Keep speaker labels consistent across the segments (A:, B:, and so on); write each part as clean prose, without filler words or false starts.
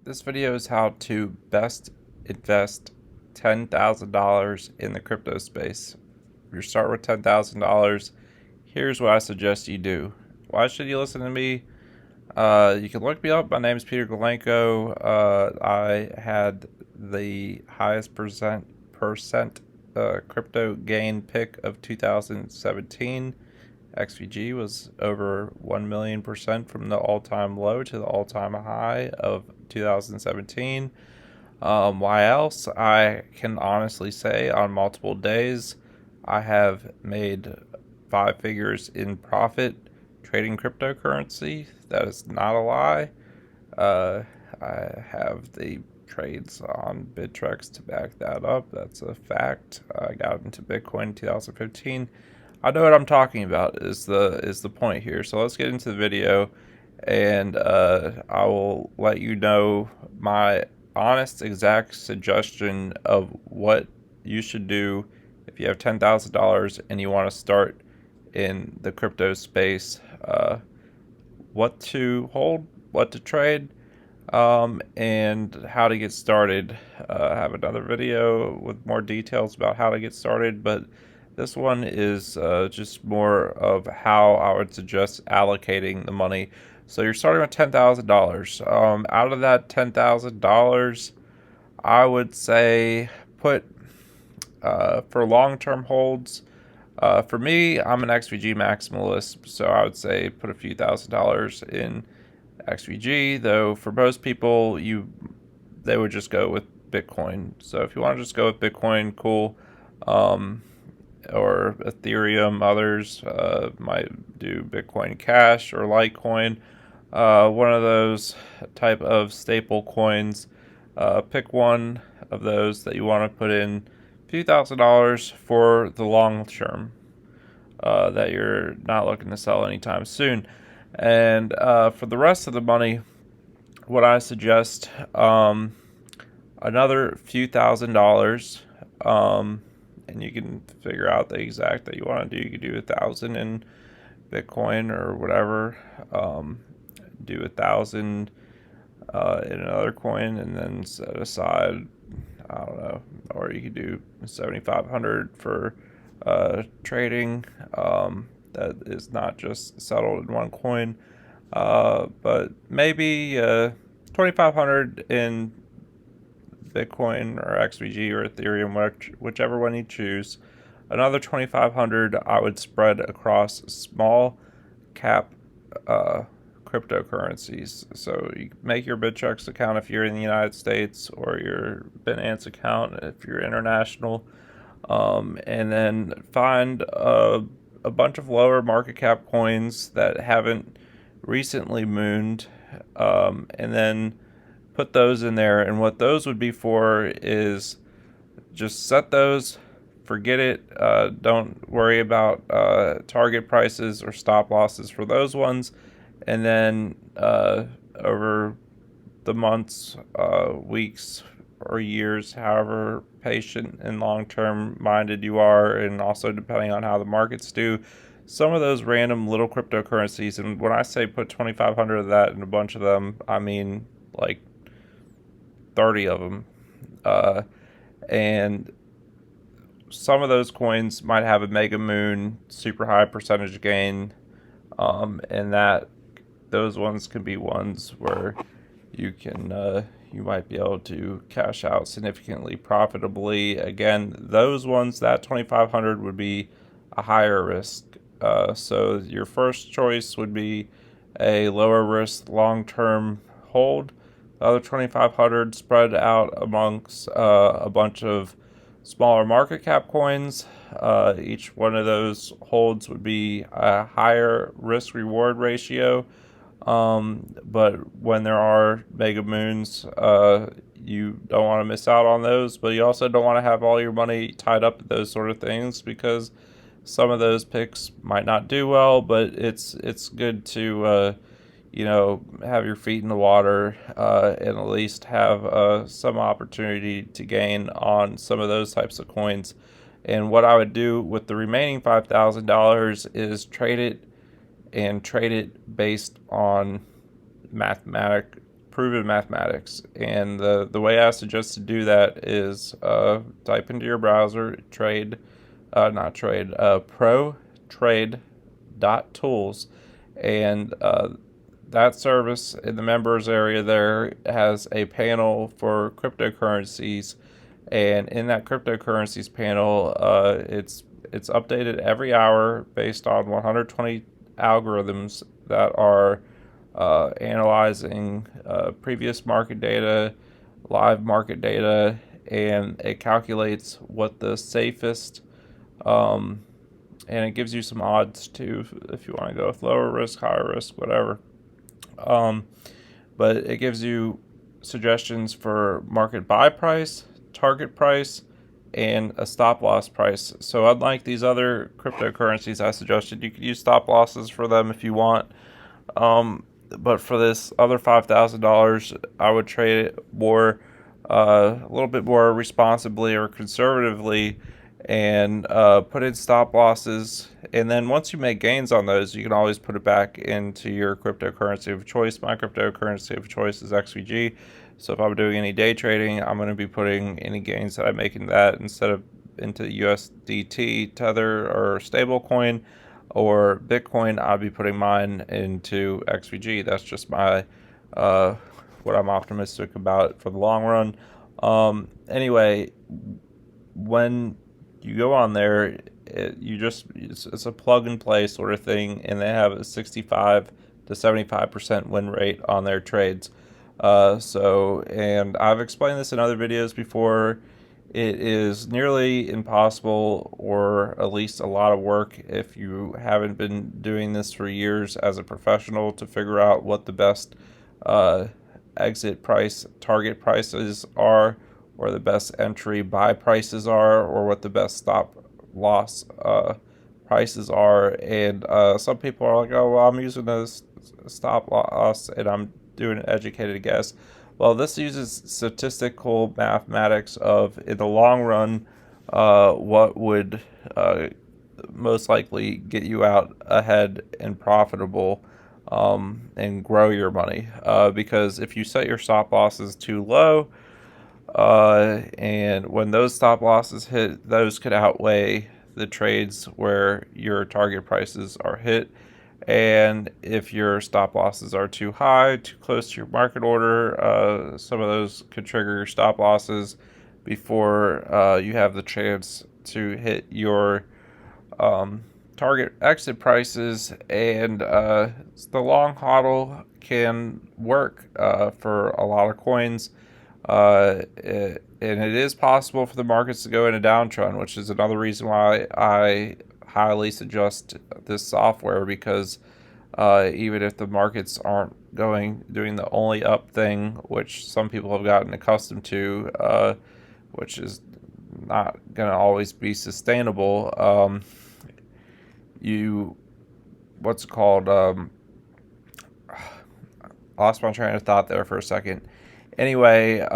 A: This video is how to best invest $10,000 in the crypto space. If you start with $10,000, here's what I suggest you do. Why should you listen to me? You can look me up. My name is Peter Galanko. I had the highest percent crypto gain pick of 2017. XVG was over 1,000,000% from the all-time low to the all-time high of 2017. Why else? I can honestly say on multiple days, I have made 5 figures in profit trading cryptocurrency. That is not a lie. Uh, I have the trades on Bittrex to back that up. That's a fact. I got into Bitcoin in 2015. I know what I'm talking about is the point here. So let's get into the video, and I will let you know my honest exact suggestion of what you should do if you have $10,000 and you want to start in the crypto space. What to hold, what to trade, and how to get started. I have another video with more details about how to get started, but this one is just more of how I would suggest allocating the money. So you're starting with $10,000. Out of that $10,000, I would say put for long-term holds. For me, I'm an XVG maximalist, so I would say put a few $1,000s in XVG. Though for most people, they would just go with Bitcoin. So if you want to just go with Bitcoin, cool. Or Ethereum. Others might do Bitcoin Cash or Litecoin. One of those type of staple coins. Pick one of those that you want to put in a few $1,000s for the long term that you're not looking to sell anytime soon. And for the rest of the money, what I suggest, another few $1,000s. And you can figure out the exact that you want to do. You could do 1,000 in Bitcoin or whatever. Do 1,000 in another coin, and then set aside, I don't know, or you could do 7,500 for trading. That is not just settled in one coin, but maybe 2,500 in Bitcoin or XVG or Ethereum, whichever one you choose. Another 2,500 I would spread across small cap cryptocurrencies. So you make your Bittrex account if you're in the United States, or your Binance account if you're international, and then find a bunch of lower market cap coins that haven't recently mooned, and then put those in there. And what those would be for is just set those, forget it. Don't worry about target prices or stop losses for those ones. And then over the months, weeks, or years, however patient and long-term minded you are, and also depending on how the markets do, some of those random little cryptocurrencies. And when I say put 2,500 of that in a bunch of them, I mean like 30 of them. And some of those coins might have a mega moon, super high percentage gain, and that those ones can be ones where you might be able to cash out significantly profitably. Again, those ones, that 2,500 would be a higher risk. So your first choice would be a lower risk long-term hold. The other 2,500 spread out amongst a bunch of smaller market cap coins. Each one of those holds would be a higher risk reward ratio. But when there are mega moons, you don't want to miss out on those, but you also don't want to have all your money tied up in those sort of things, because some of those picks might not do well. But it's good to have your feet in the water, and at least have some opportunity to gain on some of those types of coins. And what I would do with the remaining $5,000 is trade it based on mathematic proven mathematics. And the way I suggest to do that is type into your browser pro trade dot tools, and that service in the members area there has a panel for cryptocurrencies, and in that cryptocurrencies panel, it's updated every hour based on 120 algorithms that are analyzing previous market data, live market data, and it calculates what the safest, and it gives you some odds too if you want to go with lower risk, higher risk, whatever. But it gives you suggestions for market buy price, target price, and a stop loss price. So unlike these other cryptocurrencies I suggested, you could use stop losses for them if you want. But for this other $5,000, I would trade it more, a little bit more responsibly or conservatively, and put in stop losses. And then once you make gains on those, you can always put it back into your cryptocurrency of choice. My cryptocurrency of choice is XVG. So if I'm doing any day trading, I'm going to be putting any gains that I make in that instead of into USDT, Tether, or stablecoin, or Bitcoin. I'll be putting mine into XVG. That's just my what I'm optimistic about for the long run. Anyway, when you go on there, it's a plug and play sort of thing, and they have a 65 to 75% win rate on their trades. And I've explained this in other videos before. It is nearly impossible, or at least a lot of work if you haven't been doing this for years as a professional, to figure out what the best exit price, target prices are, or the best entry buy prices are, or what the best stop loss prices are. And some people are like, oh, well, I'm using a stop loss and I'm doing an educated guess. Well, this uses statistical mathematics of, in the long run, what would most likely get you out ahead and profitable, and grow your money. Because if you set your stop losses too low, and when those stop losses hit, those could outweigh the trades where your target prices are hit. And if your stop losses are too high, too close to your market order, some of those could trigger your stop losses before you have the chance to hit your target exit prices. And the long hodl can work for a lot of coins. And it is possible for the markets to go in a downtrend, which is another reason why I highly suggest this software, because even if the markets aren't doing the only up thing, which some people have gotten accustomed to, which is not going to always be sustainable, lost my train of thought there for a second. Anyway,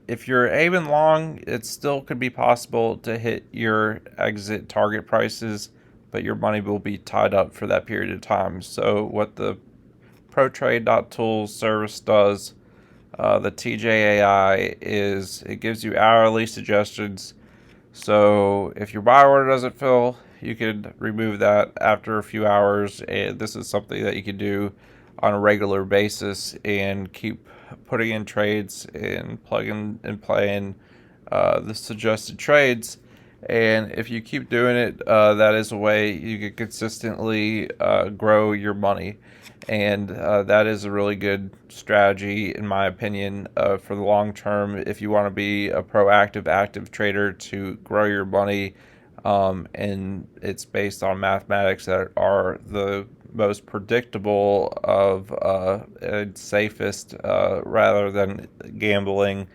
A: if you're aiming long, it still could be possible to hit your exit target prices, but your money will be tied up for that period of time. So what the ProTrade.tools service does, the TJAI, is it gives you hourly suggestions. So if your buy order doesn't fill, you could remove that after a few hours. And this is something that you can do on a regular basis and keep putting in trades and plugging and playing the suggested trades. And if you keep doing it, that is a way you can consistently grow your money. And that is a really good strategy, in my opinion, for the long term, if you want to be a proactive, active trader to grow your money. And it's based on mathematics that are the most predictable of and safest, rather than gambling.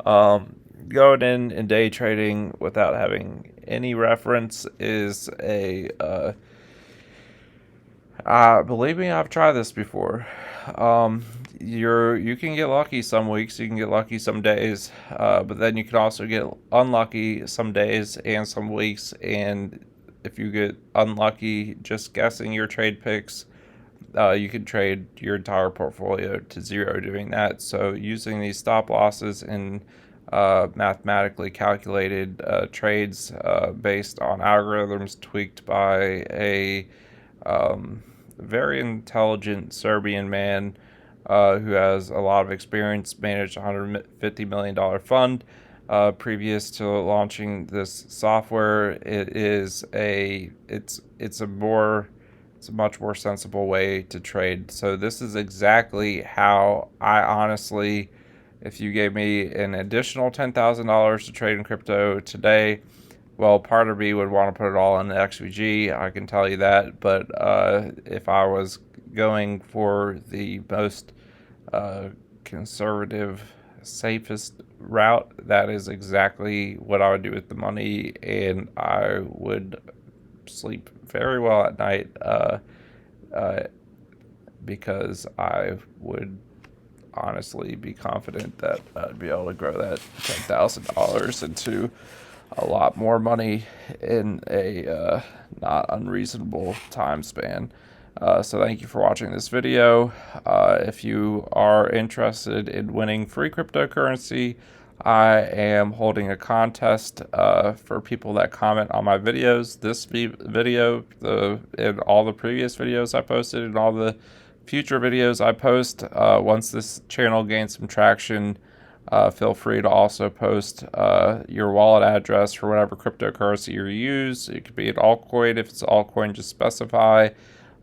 A: Going in and day trading without having any reference is believe me, I've tried this before. You can get lucky some weeks, you can get lucky some days, but then you can also get unlucky some days and some weeks. And if you get unlucky just guessing your trade picks, you can trade your entire portfolio to zero doing that. So using these stop losses and mathematically calculated trades based on algorithms tweaked by a very intelligent Serbian man who has a lot of experience, managed $150 million fund previous to launching this software. It's a much more sensible way to trade. So this is exactly how I honestly, if you gave me an additional $10,000 to trade in crypto today, well, part of me would want to put it all in the XVG, I can tell you that. But if I was going for the most conservative, safest route, that is exactly what I would do with the money, and I would sleep very well at night because I would honestly be confident that I'd be able to grow that $10,000 into a lot more money in a not unreasonable time span. So thank you for watching this video. If you are interested in winning free cryptocurrency, I am holding a contest for people that comment on my videos. This video, and all the previous videos I posted, and all the future videos I post. Once this channel gains some traction, feel free to also post your wallet address for whatever cryptocurrency you use. It could be an altcoin. If it's an altcoin, just specify.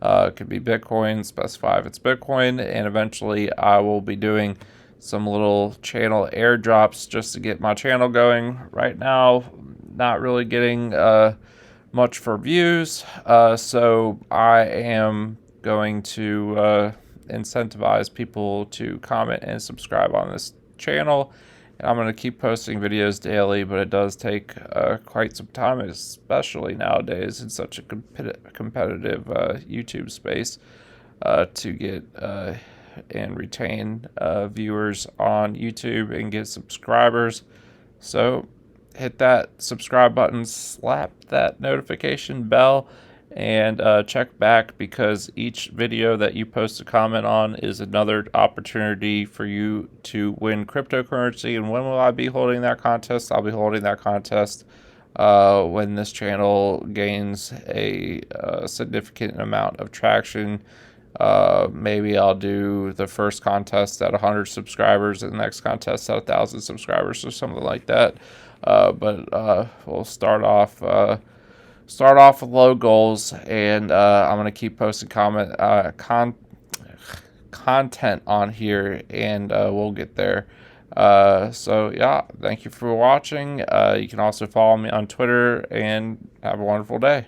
A: It could be Bitcoin, specify if it's Bitcoin. And eventually I will be doing some little channel airdrops just to get my channel going. Right now, not really getting much for views. So I am going to incentivize people to comment and subscribe on this channel, and I'm going to keep posting videos daily, but it does take quite some time, especially nowadays in such a competitive YouTube space, to get and retain viewers on YouTube and get subscribers. So hit that subscribe button, slap that notification bell, and check back, because each video that you post a comment on is another opportunity for you to win cryptocurrency. And when will I be holding that contest? I'll be holding that contest when this channel gains a significant amount of traction. Maybe I'll do the first contest at 100 subscribers and the next contest at 1,000 subscribers or something like that. But we'll start off with low goals, and I'm going to keep posting content on here, and we'll get there. So yeah, thank you for watching. You can also follow me on Twitter, and have a wonderful day.